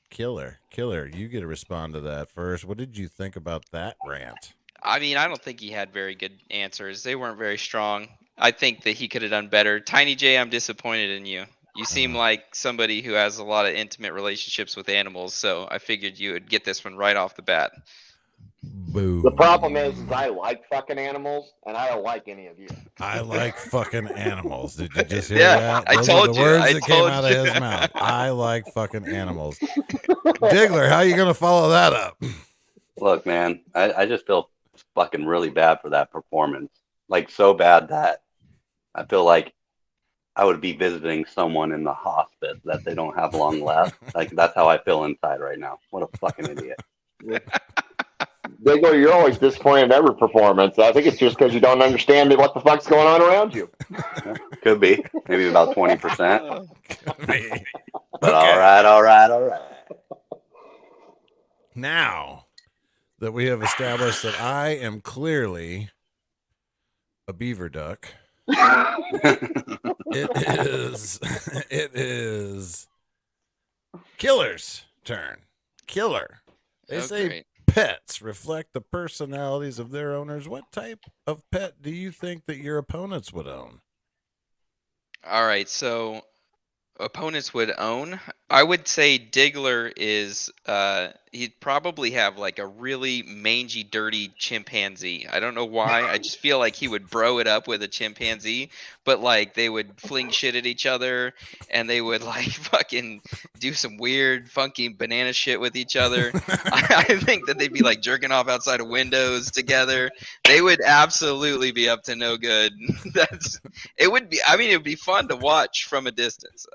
Killer. Killer, you get to respond to that first. What did you think about that rant? I mean, I don't think he had very good answers. They weren't very strong. I think that he could have done better. Tiny J, I'm disappointed in you. You seem like somebody who has a lot of intimate relationships with animals, so I figured you would get this one right off the bat. Boo. The problem is I like fucking animals, and I don't like any of you. I like fucking animals. Did you just hear Yeah, that? I Those are told the you, words I that came told out of you. his mouth. I like fucking animals. Diggler, how you gonna follow that up? Look, man, I just feel fucking really bad for that performance. Like, so bad that I feel like I would be visiting someone in the hospice that they don't have long left. Like, that's how I feel inside right now. What a fucking idiot. Diggler, you're always disappointed in every performance. I think it's just because you don't understand what the fuck's going on around you. Could be. Maybe about 20%. Me. But Okay. all right. Now that we have established that I am clearly a beaver duck, it is Killer's turn. Killer. They say Great. pets reflect the personalities of their owners. What type of pet do you think that your opponents would own? All right, so opponents would own. I would say Diggler is he'd probably have like a really mangy, dirty chimpanzee. I don't know why. I just feel like he would bro it up with a chimpanzee, but like they would fling shit at each other and they would like fucking do some weird, funky banana shit with each other. I think that they'd be like jerking off outside of windows together. They would absolutely be up to no good. That's it would be. I mean, it would be fun to watch from a distance.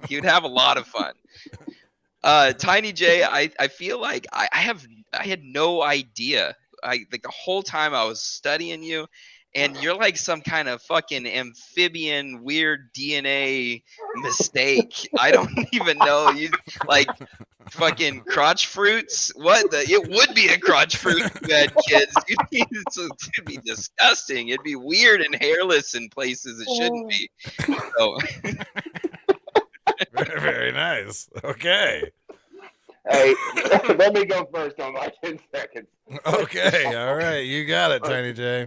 He would have a lot of fun. Tiny J, I feel like I had no idea. Like the whole time I was studying you, and you're like some kind of fucking amphibian, weird DNA mistake. I don't even know. You like fucking crotch fruits? What the? It would be a crotch fruit if you had kids. It'd be disgusting. It'd be weird and hairless in places it shouldn't be. So, Very, very nice. Okay. Hey, let me go first on my 10 seconds. Okay. All right. You got it, Tiny J.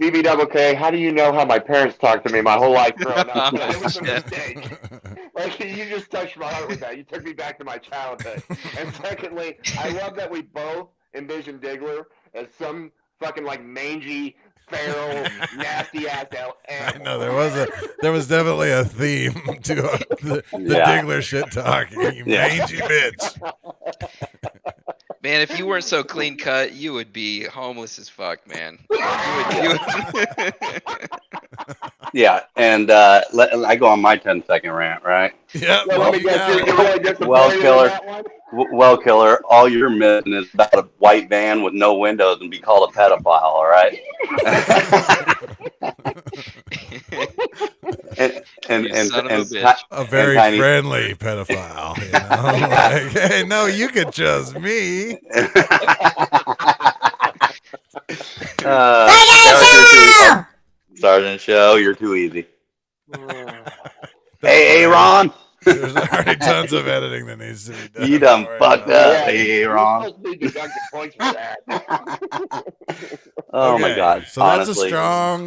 BB Double K, how do you know how my parents talked to me my whole life growing up? Oh, It was a shit. mistake. Like, you just touched my heart with that. You took me back to my childhood. And secondly, I love that we both envision Diggler as some fucking like mangy, feral, nasty ass I animal. know there was definitely a theme to the Yeah. Diggler shit talk. You Yeah. mangy bitch. Man, if you weren't so clean cut, you would be homeless as fuck, man. You would- Yeah, and I go on my 10-second rant, right? Yep. So let me you guess, got you're it. really disappointed Well, in Killer. that one? Well, Killer, all you're missing is about a white van with no windows and be called a pedophile, all right? and You son of a and bitch. A very Tiny. friendly pedophile, you know. Like, hey, no, you could trust me. Sergeant Show, you're too easy. Don't Hey, worry. Ron. There's already tons of editing that needs to be done. You Don't done worry fucked about up, it. hey, you're Ron. supposed to be deducting points for that. Oh my Okay, God! so Honestly,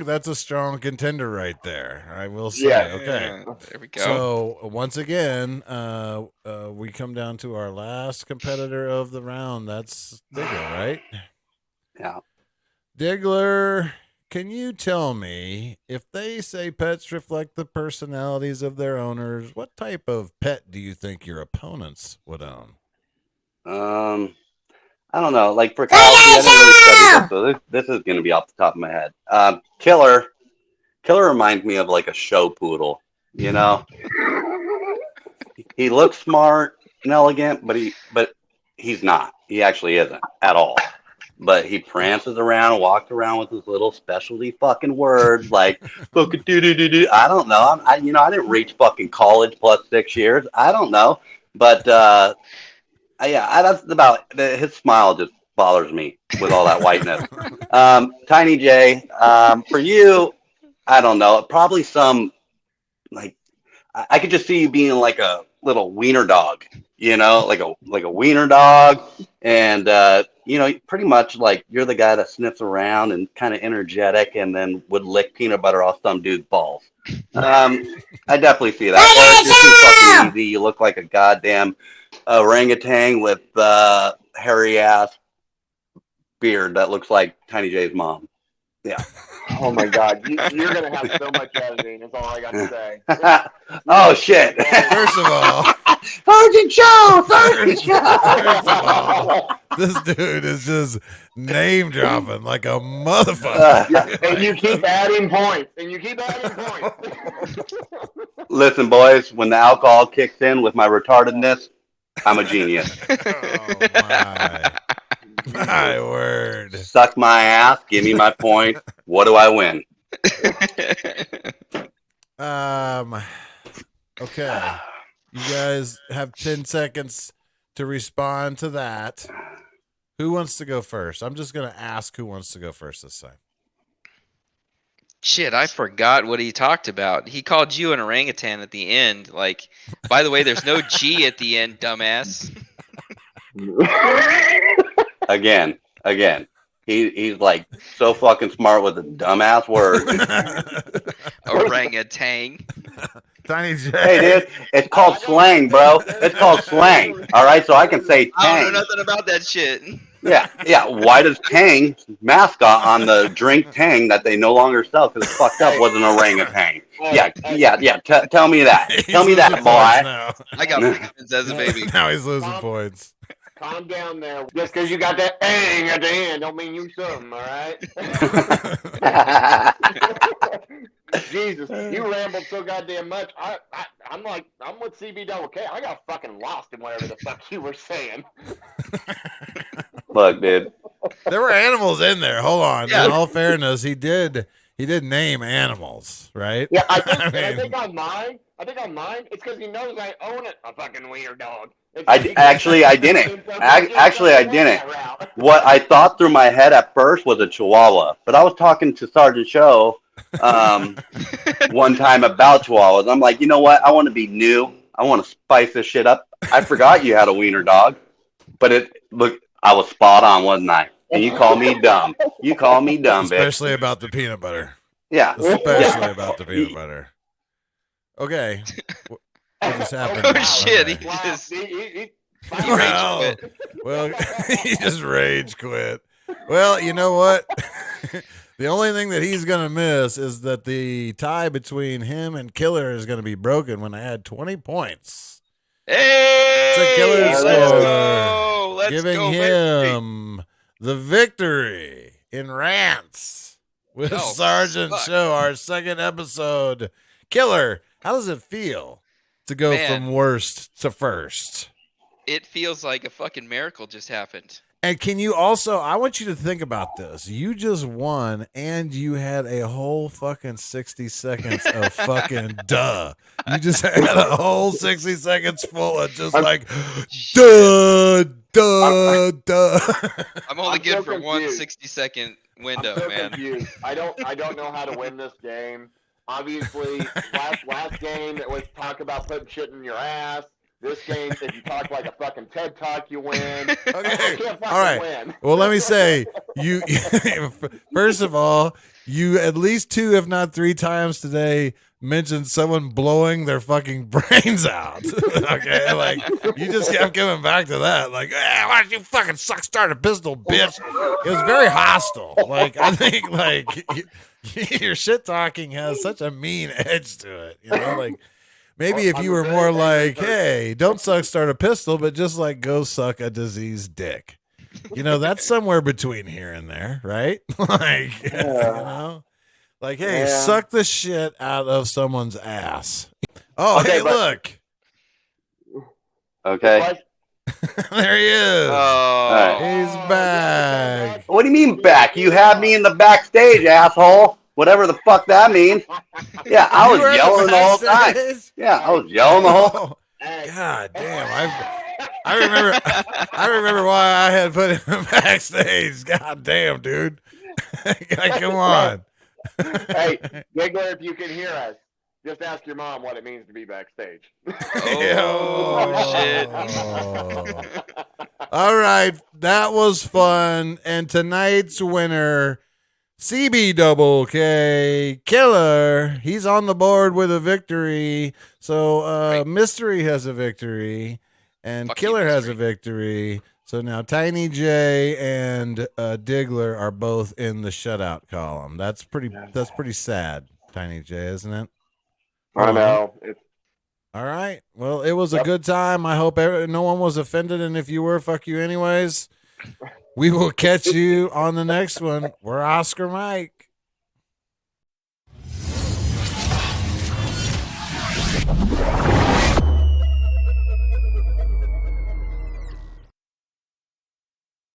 that's a strong contender right there. I will say. Yeah. Okay. Yeah, there we go. So once again, we come down to our last competitor of the round. That's Diggler, right? yeah. Diggler, can you tell me if they say pets reflect the personalities of their owners, what type of pet do you think your opponents would own? I don't know. Like for Kyle, see, I didn't really study this, so this is going to be off the top of my head. Killer reminds me of like a show poodle. You know, he looks smart and elegant, but he's not. He actually isn't at all. But he prances around, walks around with his little specialty fucking words like "fucking doo doo doo doo." I don't know. I didn't reach fucking college plus 6 years. I don't know, but yeah, that's about his smile just bothers me with all that whiteness. Tiny J, for you, I don't know. Probably some like I could just see you being like a little wiener dog, like a wiener dog, and pretty much like you're the guy that sniffs around and kind of energetic and then would lick peanut butter off some dude's balls. I definitely see that. Eric, you're too fucking easy. You look like a goddamn orangutan with hairy ass beard that looks like Tiny J's mom. Yeah. Oh my God, you're gonna have so much editing. Is all I got to say. Oh shit! First of all, Sgt Show, First of all, this dude is just name dropping like a motherfucker. Yeah, and you keep adding points. Listen, boys, when the alcohol kicks in with my retardedness, I'm a genius. Oh my word! Suck my ass, give me my point. What do I win? Okay. You guys have 10 seconds to respond to that. Who wants to go first? I'm just going to ask who wants to go first this time. Shit, I forgot what he talked about. He called you an orangutan at the end. Like, by the way, there's no G at the end, dumbass. Again. He's like so fucking smart with a dumbass word. Orangutan. Tiny J. Hey, dude, it's called slang, bro. It's called slang. All right, so I can say I don't Tang. know nothing about that shit. Yeah. Why does Tang mascot on the drink Tang that they no longer sell because it's fucked up was an orangutan? Yeah. Tell me that. Tell me that, boy. I got Pickens as a baby. Now he's losing points. Calm down there. Just because you got that "ang" at the end, don't mean you something. All right. Jesus, you rambled so goddamn much. I'm with CB Double K. I got fucking lost in whatever the fuck you were saying. Look, dude. There were animals in there. Hold on. Yeah. In all fairness, he did name animals, right? Yeah, I think on mine, it's because he knows I own it. A fucking wiener dog. I didn't. Actually, I didn't. What I thought through my head at first was a Chihuahua, but I was talking to Sgt Show one time about Chihuahuas. I'm like, you know what? I want to be new. I want to spice this shit up. I forgot you had a wiener dog, but I was spot on, wasn't I? And you call me dumb. Bitch. Especially about the peanut butter. Yeah. Especially about the peanut butter. Okay. What just happened? Oh shit! Okay. He just Well, he just rage quit. Well, you know what? The only thing that he's going to miss is that the tie between him and Killer is going to be broken when I add 20 points. Hey! It's a Killer Let's score. go! Let's giving go, him the victory in Rants with Sgt Show, our second episode. Killer, how does it feel to go from worst to first? It feels like a fucking miracle just happened. And can you also, I want you to think about this. You just won and you had a whole fucking 60 seconds of fucking duh. You just had a whole 60 seconds full of just like duh. I'm only good for one 60-second window, man. Confused. I don't know how to win this game. Obviously, last game it was talk about putting shit in your ass. This game, if you talk like a fucking TED Talk, you win. Okay, all right. Win. Well, let me say, you first of all, you at least 2, if not 3 times today mentioned someone blowing their fucking brains out. Okay, like you just kept coming back to that. Like, why don't you fucking start a pistol, bitch? It was very hostile. Like, I think like your shit talking has such a mean edge to it. You know, like. Maybe if you were more like, hey, don't start a pistol, but just like go suck a diseased dick. You know, that's somewhere between here and there, right? Like, you know, like, hey, suck the shit out of someone's ass. Oh, okay, hey, look. Okay. There he is. Oh, right. He's back. What do you mean back? You had me in the backstage, asshole. Whatever the fuck that means. Yeah, I was yelling the whole time. Yeah, I was yelling the whole. God damn! I remember why I had put him backstage. God damn, dude! Come on. Hey, Giggler, if you can hear us, just ask your mom what it means to be backstage. Oh shit! All right, that was fun. And tonight's winner, CB Double K Killer. He's on the board with a victory. So Right. Mystery has a victory, and Fuck you, Killer has a Mystery. victory. So now Tiny J and Diggler are both in the shutout column. That's pretty sad, Tiny J, isn't it? I know. It's, All right. Well, it was a Yep. good time. I hope no one was offended, and if you were, fuck you anyways. We will catch you on the next one. We're Oscar Mike.